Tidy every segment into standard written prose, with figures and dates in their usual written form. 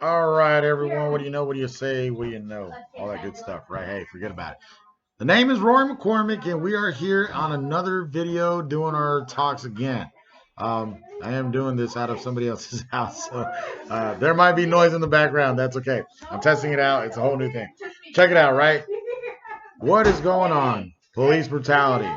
All right, everyone. What do you know? What do you say? What do you know? All that good stuff, right? Hey, forget about it. The name is Rory McCormick, and we are here on another video doing our talks again. I am doing this out of somebody else's house, so there might be noise in the background. That's okay. I'm testing it out. It's a whole new thing. Check it out, right? What is going on? Police brutality,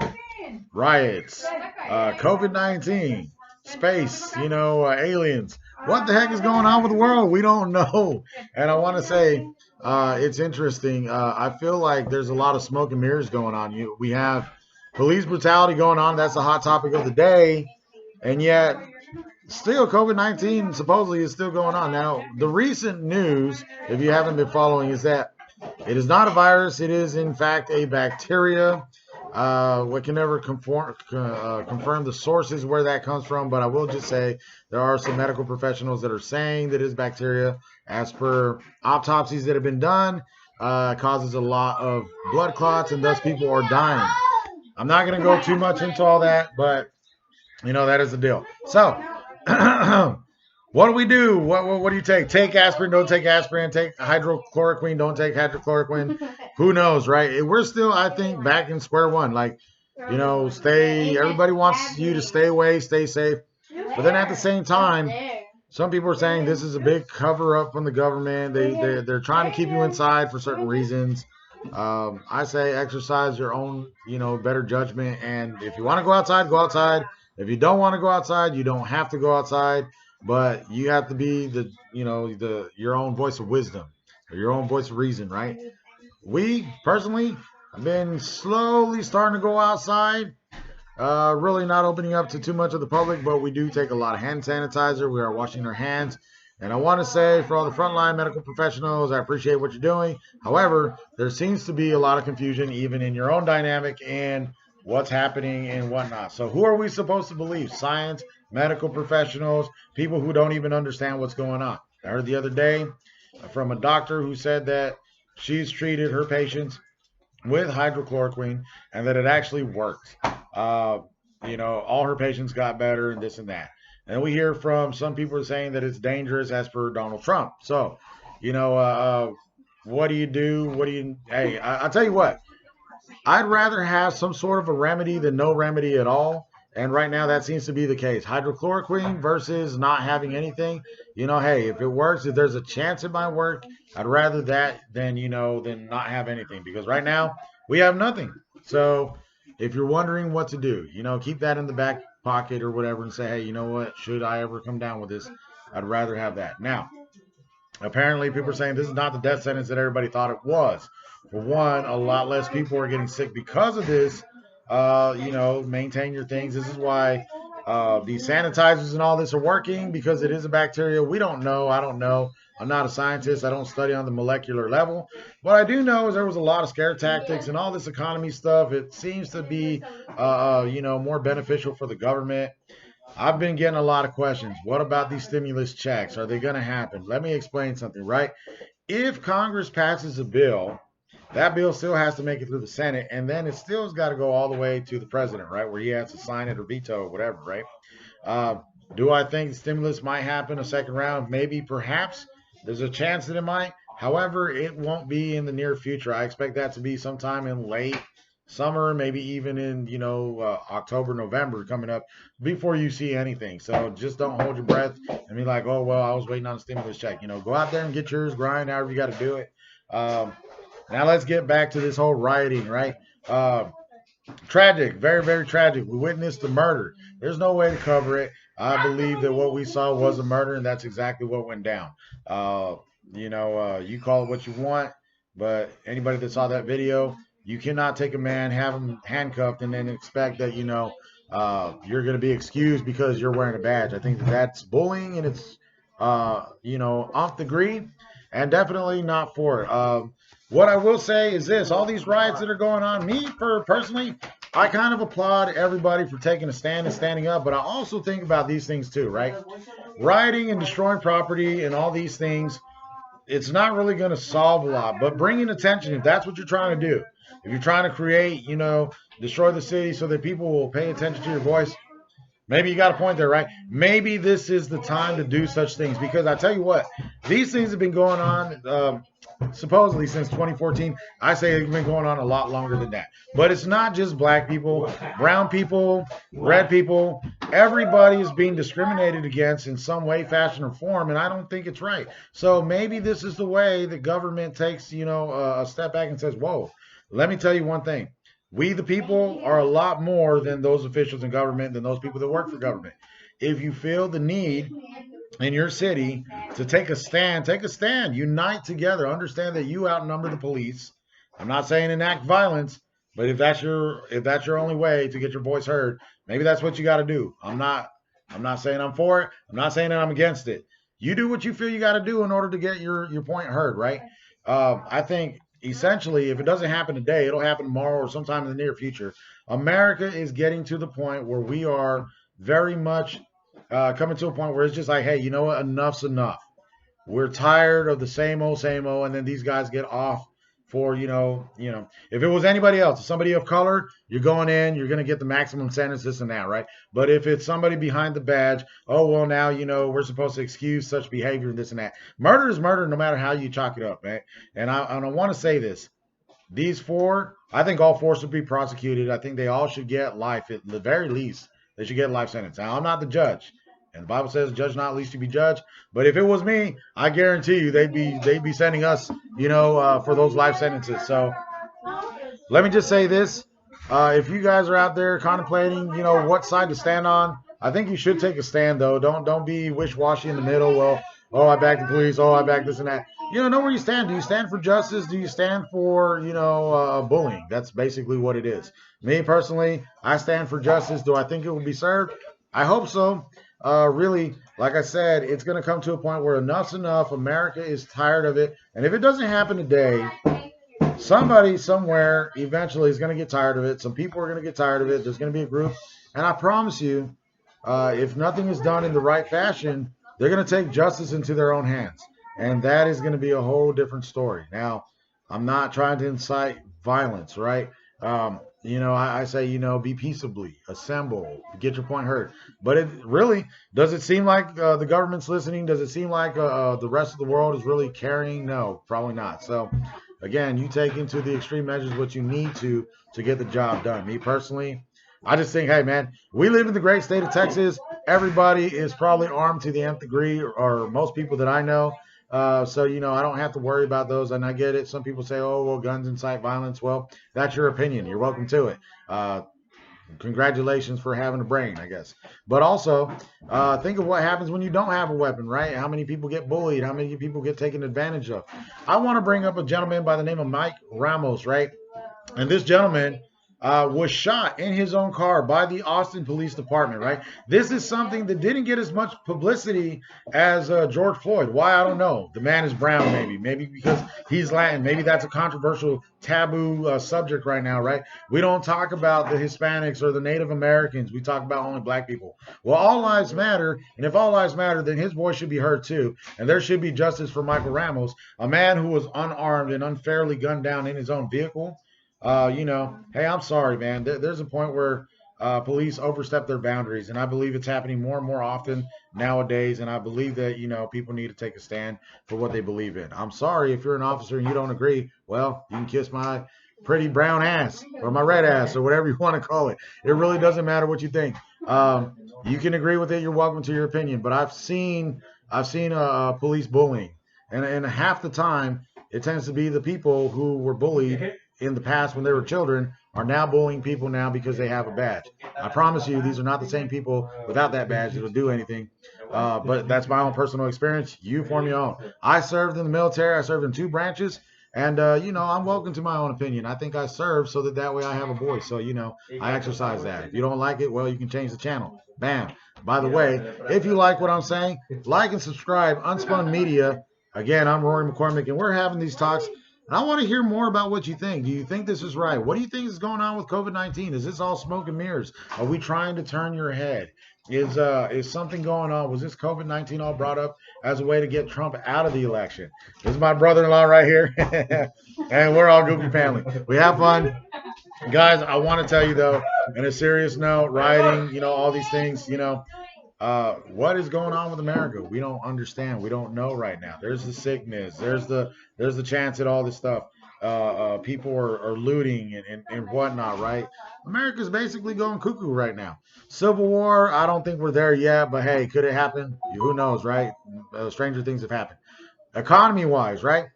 riots, COVID-19, space, aliens. What the heck is going on with the world? We don't know. And I want to say it's interesting. I feel like there's a lot of smoke and mirrors going on. We have police brutality going on. That's the hot topic of the day. And yet, still, COVID-19 supposedly is still going on. Now, the recent news, if you haven't been following, is that it is not a virus. It is, in fact, a bacteria. We can never confirm the sources where that comes from, but I will just say there are some medical professionals that are saying that it is bacteria. As per autopsies that have been done, causes a lot of blood clots, and thus people are dying. I'm not going to go too much into all that, but that is the deal. So, what do we do? What do you take? Take aspirin, don't take aspirin. Take hydrochloroquine, don't take hydrochloroquine. Who knows, right? We're still, I think, back in square one. Like, everybody wants you to stay away, stay safe. But then at the same time, some people are saying this is a big cover up from the government. They're trying to keep you inside for certain reasons. I say exercise your own, better judgment. And if you want to go outside, go outside. If you don't want to go outside, you don't have to go outside. But you have to be your own voice of wisdom, or your own voice of reason, right? We personally have been slowly starting to go outside. Really not opening up to too much of the public, but we do take a lot of hand sanitizer. We are washing our hands. And I want to say for all the frontline medical professionals, I appreciate what you're doing. However, there seems to be a lot of confusion even in your own dynamic and what's happening and whatnot. So who are we supposed to believe? Science, medical professionals, people who don't even understand what's going on. I heard the other day from a doctor who said that she's treated her patients with hydrochloroquine and that it actually worked. All her patients got better and this and that. And we hear from some people saying that it's dangerous as per Donald Trump. So, what do you do? Hey, I'll tell you what, I'd rather have some sort of a remedy than no remedy at all. And right now, that seems to be the case. Hydrochloroquine versus not having anything. Hey, if it works, if there's a chance it might work, I'd rather that than not have anything. Because right now, we have nothing. So if you're wondering what to do, keep that in the back pocket or whatever and say, hey, you know what? Should I ever come down with this, I'd rather have that. Now, apparently, people are saying this is not the death sentence that everybody thought it was. For one, a lot less people are getting sick because of this. Maintain your things. This is why these sanitizers and all this are working, because it is a bacteria. We don't know. I don't know. I'm not a scientist. I don't study on the molecular level. What I do know is there was a lot of scare tactics and all this economy stuff. It seems to be, more beneficial for the government. I've been getting a lot of questions. What about these stimulus checks? Are they going to happen? Let me explain something, right? If Congress passes a bill, that bill still has to make it through the Senate, and then it still has got to go all the way to the president, right, where he has to sign it or veto or whatever, right? Uh, do I think stimulus might happen a second round? Maybe, perhaps. There's a chance that it might. However, it won't be in the near future. I expect that to be sometime in late summer, maybe even in October, November coming up before you see anything. So just don't hold your breath and be like, oh well, I was waiting on a stimulus check. Go out there and get yours, grind, however you got to do it. Now let's get back to this whole rioting, right? Tragic, very, very tragic. We witnessed the murder. There's no way to cover it. I believe that what we saw was a murder, and that's exactly what went down. You call it what you want, but anybody that saw that video, you cannot take a man, have him handcuffed, and then expect that you're going to be excused because you're wearing a badge. I think that's bullying, and it's off degree, and definitely not for it. What I will say is this: all these riots that are going on, personally, I kind of applaud everybody for taking a stand and standing up, but I also think about these things too, right? Rioting and destroying property and all these things, it's not really going to solve a lot, but bringing attention, if that's what you're trying to do, if you're trying to create, destroy the city so that people will pay attention to your voice, Maybe you got a point there, right? Maybe this is the time to do such things, because I tell you what, these things have been going on supposedly since 2014. I say it's been going on a lot longer than that. But it's not just black people, brown people, red people. Everybody is being discriminated against in some way, fashion, or form, and I don't think it's right. So maybe this is the way the government takes, a step back and says, whoa, let me tell you one thing. We, the people, are a lot more than those officials in government, than those people that work for government. If you feel the need in your city to take a stand, take a stand. Unite together. Understand that you outnumber the police. I'm not saying enact violence, but if that's your only way to get your voice heard, maybe that's what you got to do. I'm not saying I'm for it. I'm not saying that I'm against it. You do what you feel you got to do in order to get your point heard, right? I think essentially, if it doesn't happen today, it'll happen tomorrow or sometime in the near future. America is getting to the point where we are very much coming to a point where it's just like, hey, you know what? Enough's enough. We're tired of the same old, and then these guys get off for, if it was anybody else, somebody of color, you're going in, you're going to get the maximum sentence, this and that, right? But if it's somebody behind the badge, oh, well, now, we're supposed to excuse such behavior and this and that. Murder is murder no matter how you chalk it up, man. And I want to say this. These four, I think all four should be prosecuted. I think they all should get life. At the very least, they should get life sentence. Now, I'm not the judge. And the Bible says, judge not, least you be judged. But if it was me, I guarantee you they'd be sending us, for those life sentences. So let me just say this. If you guys are out there contemplating, what side to stand on, I think you should take a stand, though. Don't be wish-washy in the middle. Well, oh, I back the police. Oh, I back this and that. Know where you stand. Do you stand for justice? Do you stand for, bullying? That's basically what it is. Me, personally, I stand for justice. Do I think it will be served? I hope so. Really, like I said, it's going to come to a point where enough's enough. America is tired of it. And if it doesn't happen today, somebody somewhere eventually is going to get tired of it. Some people are going to get tired of it. There's going to be a group. And I promise you, if nothing is done in the right fashion, they're going to take justice into their own hands. And that is going to be a whole different story. Now, I'm not trying to incite violence, right? I say, be peaceably, assemble, get your point heard. But it really, does it seem like the government's listening? Does it seem like the rest of the world is really caring? No, probably not. So, again, you take into the extreme measures what you need to get the job done. Me personally, I just think, hey, man, we live in the great state of Texas. Everybody is probably armed to the nth degree, or most people that I know. So, I don't have to worry about those. And I get it. Some people say, oh, well, guns incite violence. Well, that's your opinion. You're welcome to it. Congratulations for having a brain, I guess. But also, think of what happens when you don't have a weapon, right? How many people get bullied? How many people get taken advantage of? I want to bring up a gentleman by the name of Mike Rambles, right? And this gentleman was shot in his own car by the Austin Police Department, right? This is something that didn't get as much publicity as George Floyd. Why? I don't know. The man is brown, maybe because he's Latin. Maybe that's a controversial, taboo subject right now, right? We don't talk about the Hispanics or the Native Americans. We talk about only black people. Well, all lives matter, and if all lives matter, then his voice should be heard too, and there should be justice for Michael Ramos, a man who was unarmed and unfairly gunned down in his own vehicle. Hey, I'm sorry, man. There's a point where police overstep their boundaries, and I believe it's happening more and more often nowadays, and I believe that, people need to take a stand for what they believe in. I'm sorry if you're an officer and you don't agree. Well, you can kiss my pretty brown ass or my red ass or whatever you want to call it. It really doesn't matter what you think. You can agree with it. You're welcome to your opinion, but I've seen police bullying, and half the time it tends to be the people who were bullied in the past when they were children are now bullying people now because they have a badge. I promise you, these are not the same people without that badge that'll do anything. But that's my own personal experience. You form your own. I served in the military. I served in 2 branches. And, I'm welcome to my own opinion. I think I serve so that way I have a voice. So, I exercise that. If you don't like it, well, you can change the channel. Bam. By the way, if you like what I'm saying, like and subscribe. UnSpun-Media. Again, I'm Rory McCormick, and we're having these talks. And I want to hear more about what you think. Do you think this is right? What do you think is going on with COVID-19? Is this all smoke and mirrors? Are we trying to turn your head? Is something going on? Was this COVID-19 all brought up as a way to get Trump out of the election? This is my brother-in-law right here. And we're all goofy family. We have fun. Guys, I want to tell you though, in a serious note, rioting, all these things, what is going on with America? We don't understand. We don't know right now. There's the sickness. There's the chance at all this stuff. People are looting and whatnot, right? America's basically going cuckoo right now. Civil War, I don't think we're there yet, but hey, could it happen? Who knows, right? Stranger things have happened. Economy wise, right?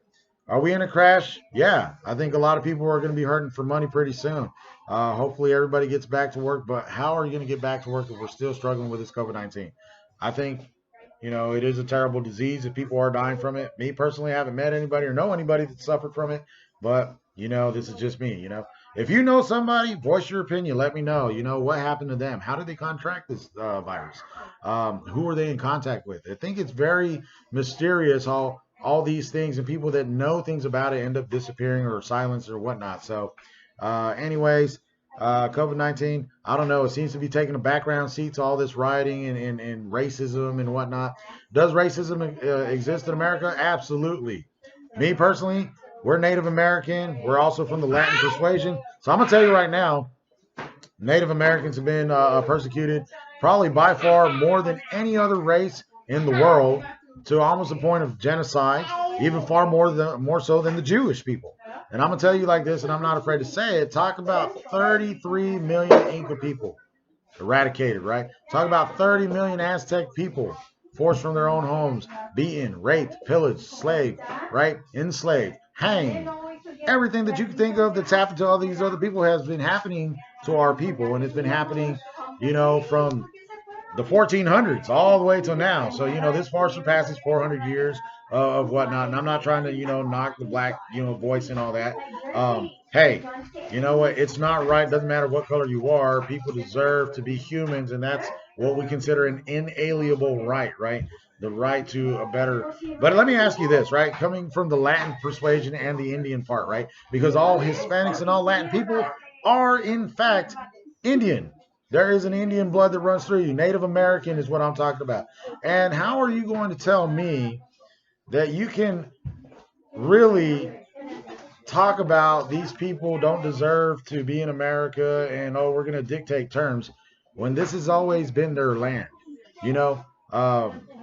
Are we in a crash? Yeah, I think a lot of people are going to be hurting for money pretty soon. Hopefully, everybody gets back to work. But how are you going to get back to work if we're still struggling with this COVID-19? I think, it is a terrible disease. If people are dying from it, me personally, I haven't met anybody or know anybody that suffered from it. But, this is just me. If you know somebody, voice your opinion. Let me know. What happened to them? How did they contract this virus? Who are they in contact with? I think it's very mysterious how all these things and people that know things about it end up disappearing or silenced or whatnot. So, anyways, COVID-19, I don't know. It seems to be taking a background seat to all this rioting and racism and whatnot. Does racism exist in America? Absolutely. Me personally, we're Native American. We're also from the Latin persuasion. So I'm going to tell you right now, Native Americans have been persecuted probably by far more than any other race in the world, to almost the point of genocide, even far more so than the Jewish people. And I'm gonna tell you like this, and I'm not afraid to say it. Talk about 33 million Inca people eradicated, right? Talk about 30 million Aztec people forced from their own homes, beaten, raped, pillaged, slaved, right? Enslaved, hanged. Everything that you can think of that's happened to all these other people has been happening to our people, and it's been happening, from the 1400s all the way till now. So, this far surpasses 400 years of whatnot. And I'm not trying to, knock the black, voice and all that. Hey, you know what? It's not right. Doesn't matter what color you are. People deserve to be humans, and that's what we consider an inalienable right, right? The right to a better. But let me ask you this, right? Coming from the Latin persuasion and the Indian part, right? Because all Hispanics and all Latin people are, in fact, Indian. There is an Indian blood that runs through you. Native American is what I'm talking about. And how are you going to tell me that you can really talk about these people don't deserve to be in America and, oh, we're going to dictate terms when this has always been their land?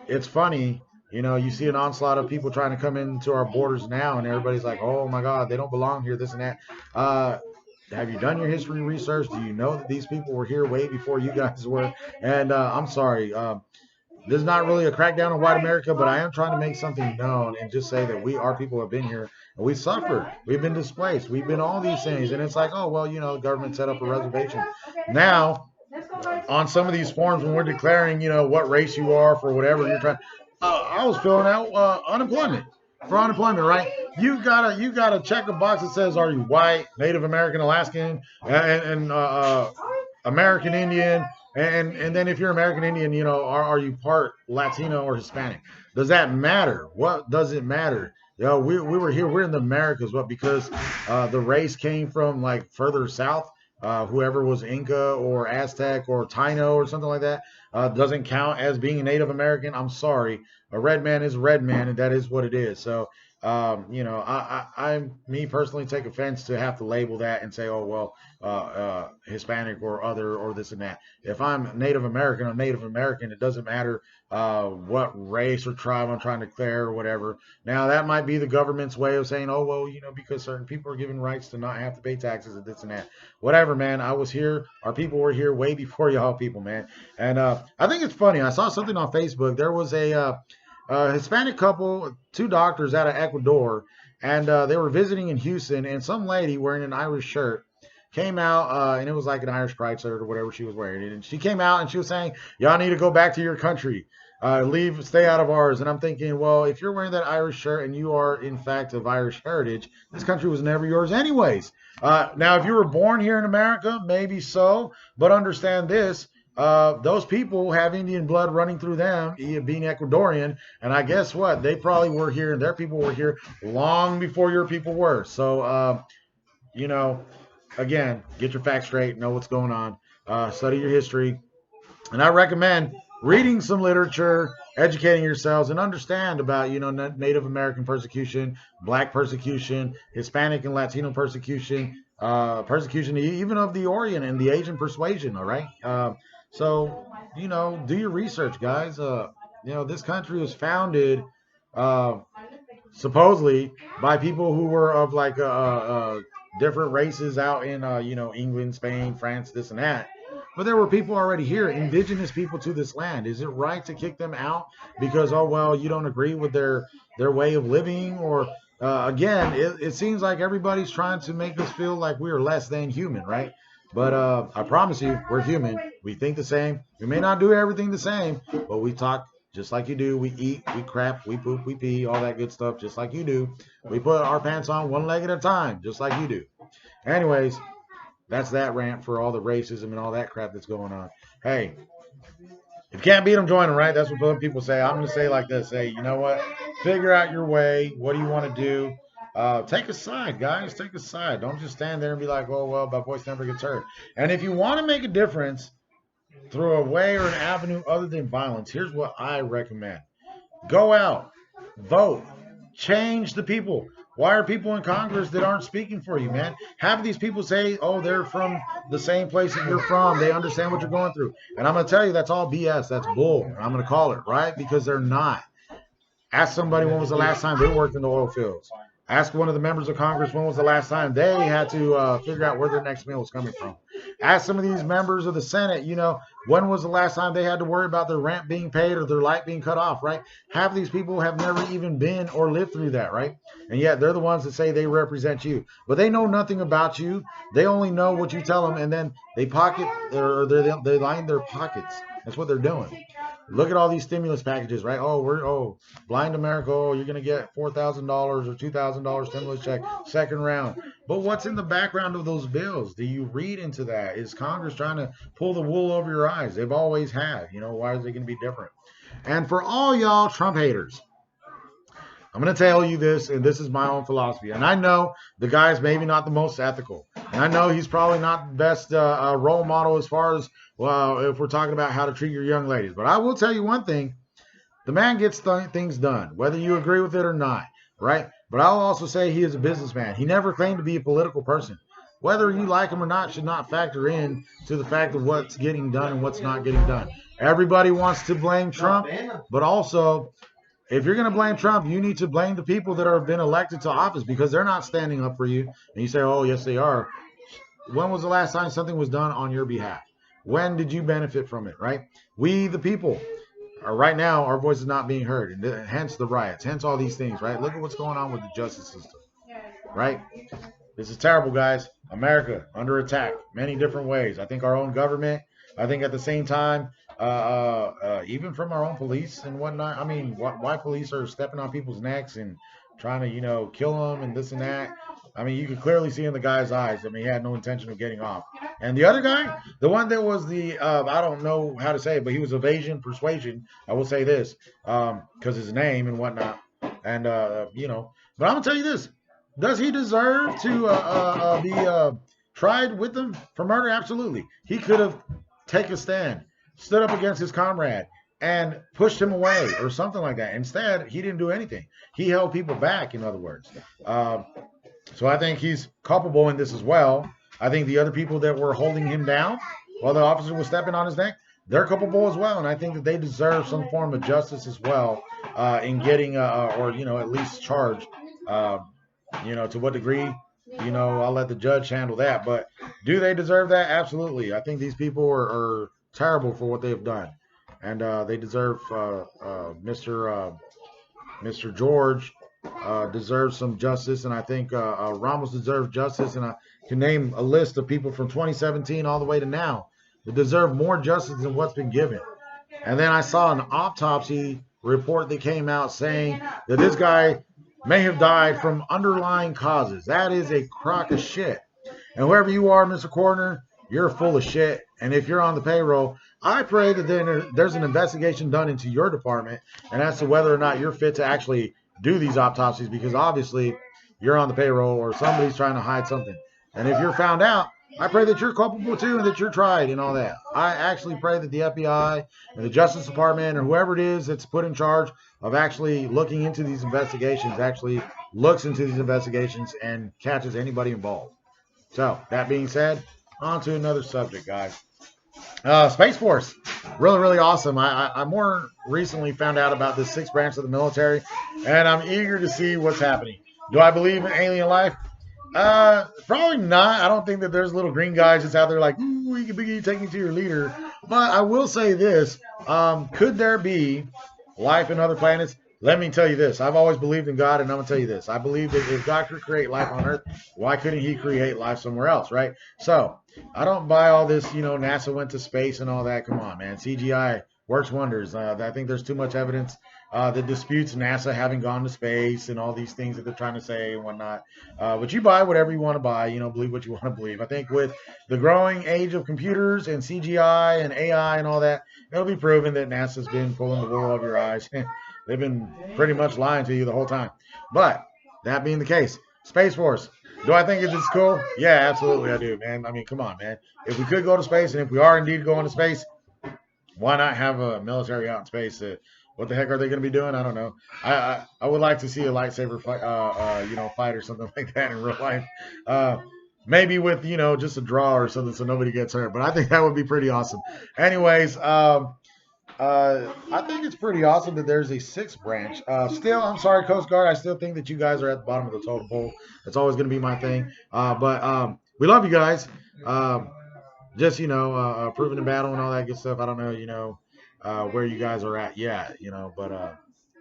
It's funny. You see an onslaught of people trying to come into our borders now, and everybody's like, oh my God, they don't belong here, this and that. Have you done your history research? Do you know that these people were here way before you guys were? And I'm sorry, this is not really a crackdown on white America, but I am trying to make something known and just say that our people have been here and we suffered. We've been displaced. We've been all these things. And it's like, oh, well, the government set up a reservation. Now, on some of these forms, when we're declaring, what race you are for whatever you're trying, I was filling out unemployment. For unemployment, right? You gotta check a box that says, are you white, Native American, Alaskan, and American Indian, and then if you're American Indian, are you part Latino or Hispanic? Does that matter? What does it matter? We were here. We're in the Americas, but because the race came from like further south, whoever was Inca or Aztec or Taino or something like that doesn't count as being Native American. I'm sorry. A red man is a red man, and that is what it is. So, I me personally take offense to have to label that and say, oh, well, Hispanic or other or this and that. If I'm Native American, I'm Native American. It doesn't matter what race or tribe I'm trying to declare or whatever. Now, that might be the government's way of saying, oh, well, because certain people are given rights to not have to pay taxes and this and that. Whatever, man. I was here. Our people were here way before y'all people, man. And I think it's funny. I saw something on Facebook. There was a Hispanic couple, two doctors out of Ecuador, and they were visiting in Houston, and some lady wearing an Irish shirt came out, and it was like an Irish pride shirt or whatever she was wearing. And she came out and she was saying, y'all need to go back to your country. Stay out of ours. And I'm thinking, well, if you're wearing that Irish shirt and you are, in fact, of Irish heritage, this country was never yours anyways. Now, if you were born here in America, maybe so, but understand this. Those people have Indian blood running through them, being Ecuadorian, and I guess what? They probably were here, and their people were here long before your people were. So, again, get your facts straight, know what's going on, study your history, and I recommend reading some literature, educating yourselves, and understand about, Native American persecution, black persecution, Hispanic and Latino persecution, persecution even of the Orient and the Asian persuasion. All right. So, do your research, guys. This country was founded uh, supposedly by people who were of like different races out in England, Spain, France, this and that. But there were people already here, indigenous people to this land. Is it right to kick them out because, oh well, you don't agree with their way of living? Or again, it seems like everybody's trying to make us feel like we are less than human, right? But I promise you, we're human. We think the same. We may not do everything the same, but we talk just like you do. We eat, we crap, we poop, we pee, all that good stuff, just like you do. We put our pants on one leg at a time, just like you do. Anyways, that's that rant for all the racism and all that crap that's going on. Hey, if you can't beat them, join them, right? That's what people say. I'm going to say like this. Say, you know what? Figure out your way. What do you want to do? Take a side, guys. Take a side. Don't just stand there and be like, oh, well, my voice never gets heard. And if you want to make a difference through a way or an avenue other than violence, here's what I recommend. Go out. Vote. Change the people. Why are people in Congress that aren't speaking for you, man? Have these people say, oh, they're from the same place that you're from. They understand what you're going through. And I'm going to tell you, that's all BS. That's bull. I'm going to call it, right? Because they're not. Ask somebody when was the last time they worked in the oil fields. Ask one of the members of Congress when was the last time they had to figure out where their next meal was coming from. Ask some of these members of the Senate, when was the last time they had to worry about their rent being paid or their light being cut off, right? Half of these people have never even been or lived through that, right? And yet they're the ones that say they represent you. But they know nothing about you. They only know what you tell them, and then they pocket or they line their pockets. That's what they're doing. Look at all these stimulus packages, right? Oh, blind America. Oh, you're going to get $4,000 or $2,000 stimulus check, second round. But what's in the background of those bills? Do you read into that? Is Congress trying to pull the wool over your eyes? They've always have. Why is it going to be different? And for all y'all Trump haters, I'm going to tell you this, and this is my own philosophy. And I know the guy's maybe not the most ethical. And I know he's probably not the best role model as far as, well, if we're talking about how to treat your young ladies. But I will tell you one thing. The man gets things done, whether you agree with it or not, right? But I'll also say he is a businessman. He never claimed to be a political person. Whether you like him or not should not factor in to the fact of what's getting done and what's not getting done. Everybody wants to blame Trump, but also, if you're going to blame Trump, you need to blame the people that have been elected to office because they're not standing up for you. And you say, oh, yes, they are. When was the last time something was done on your behalf? When did you benefit from it, right? We, the people, right now, our voice is not being heard, and hence the riots, hence all these things, right? Look at what's going on with the justice system, right? This is terrible, guys. America under attack, many different ways. I think our own government, I think at the same time, even from our own police and whatnot. I mean, why police are stepping on people's necks and trying to, kill them and this and that. I mean, you could clearly see in the guy's eyes. I mean, he had no intention of getting off. And the other guy, the one that was I don't know how to say it, but he was of Asian persuasion. I will say this, because his name and whatnot. And, but I'm going to tell you this. Does he deserve to be tried with them for murder? Absolutely. He could have taken a stand, stood up against his comrade, and pushed him away or something like that. Instead, he didn't do anything. He held people back, in other words. So I think he's culpable in this as well. I think the other people that were holding him down while the officer was stepping on his neck, they're culpable as well. And I think that they deserve some form of justice as well in getting, or, at least charged. To what degree, I'll let the judge handle that. But do they deserve that? Absolutely. I think these people are terrible for what they've done. And they deserve, Mr. George deserves some justice. And I think Ramos deserves justice. And I can name a list of people from 2017 all the way to now that deserve more justice than what's been given. And then I saw an autopsy report that came out saying that this guy may have died from underlying causes. That is a crock of shit. And whoever you are, Mr. Coroner, you're full of shit. And if you're on the payroll, I pray that there's an investigation done into your department and as to whether or not you're fit to actually do these autopsies, because obviously you're on the payroll or somebody's trying to hide something. And if you're found out, I pray that you're culpable too and that you're tried and all that. I actually pray that the FBI and the Justice Department or whoever it is that's put in charge of actually looking into these investigations actually looks into these investigations and catches anybody involved. So that being said, on to another subject, guys. Space Force, really, really awesome. I more recently found out about this sixth branch of the military, and I'm eager to see what's happening. Do I believe in alien life? Probably not. I don't think that there's little green guys just out there like, ooh, you can take me to your leader. But I will say this: could there be life in other planets? Let me tell you this. I've always believed in God, and I'm gonna tell you this. I believe that if God could create life on Earth, why couldn't He create life somewhere else, right? So I don't buy all this. NASA went to space and all that. Come on, man. CGI works wonders. I think there's too much evidence that disputes NASA having gone to space and all these things that they're trying to say and whatnot. But you buy whatever you want to buy. Believe what you want to believe. I think with the growing age of computers and CGI and AI and all that, it'll be proven that NASA's been pulling the wool over your eyes. They've been pretty much lying to you the whole time. But that being the case, Space Force. Do I think it's cool? Yeah, absolutely I do, man. I mean, come on, man. If we could go to space, and if we are indeed going to space, why not have a military out in space? What the heck are they going to be doing? I don't know. I would like to see a lightsaber fight, fight or something like that in real life. Maybe with just a draw or something, so nobody gets hurt. But I think that would be pretty awesome. Anyways, I think it's pretty awesome that there's a sixth branch. Still, I'm sorry, Coast Guard. I still think that you guys are at the bottom of the totem pole. That's always going to be my thing. But we love you guys. Just proving the battle and all that good stuff. I don't know, where you guys are at yet, but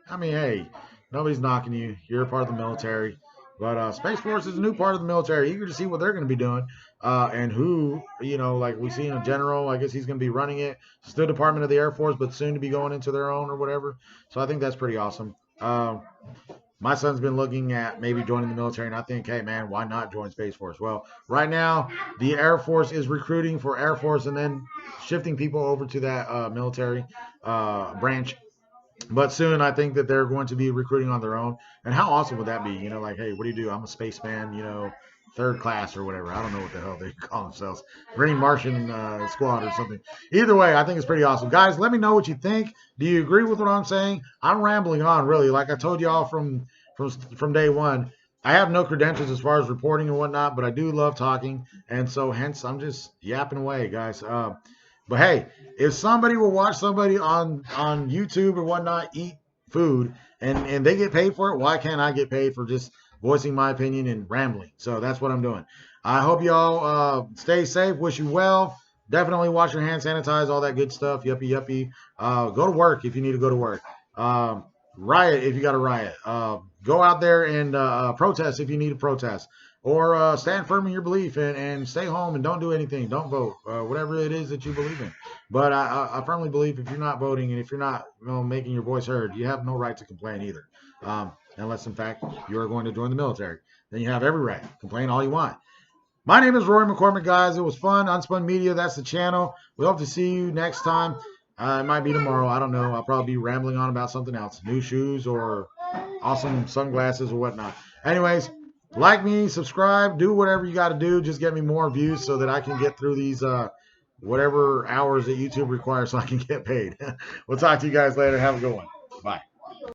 I mean, hey, nobody's knocking you. You're a part of the military. But Space Force is a new part of the military. Eager to see what they're going to be doing, and who, like we see in a general. I guess he's going to be running it. Still Department of the Air Force, but soon to be going into their own or whatever. So I think that's pretty awesome. My son's been looking at maybe joining the military, and I think, hey, man, why not join Space Force? Well, right now, the Air Force is recruiting for Air Force and then shifting people over to that military branch. But soon, I think that they're going to be recruiting on their own. And how awesome would that be? Like, hey, what do you do? I'm a spaceman, third class or whatever. I don't know what the hell they call themselves. Green Martian Squad or something. Either way, I think it's pretty awesome. Guys, let me know what you think. Do you agree with what I'm saying? I'm rambling on, really. Like I told y'all from day one, I have no credentials as far as reporting and whatnot, but I do love talking. And so, hence, I'm just yapping away, guys. But hey, if somebody will watch somebody on YouTube or whatnot eat food and they get paid for it, why can't I get paid for just voicing my opinion and rambling? So that's what I'm doing. I hope y'all stay safe. Wish you well. Definitely wash your hands, sanitize, all that good stuff. Yuppie, yuppie. Go to work if you need to go to work. Riot if you got to riot. Go out there and protest if you need to protest. Or stand firm in your belief and stay home and don't do anything. Don't vote. Whatever it is that you believe in. But I firmly believe if you're not voting and if you're not making your voice heard, you have no right to complain either. Unless, in fact, you are going to join the military. Then you have every right. Complain all you want. My name is Rory McCormick, guys. It was fun. UnSpun-Media, that's the channel. We hope to see you next time. It might be tomorrow. I don't know. I'll probably be rambling on about something else. New shoes or awesome sunglasses or whatnot. Anyways, like me, subscribe, do whatever you got to do. Just get me more views so that I can get through these whatever hours that YouTube requires so I can get paid. We'll talk to you guys later. Have a good one.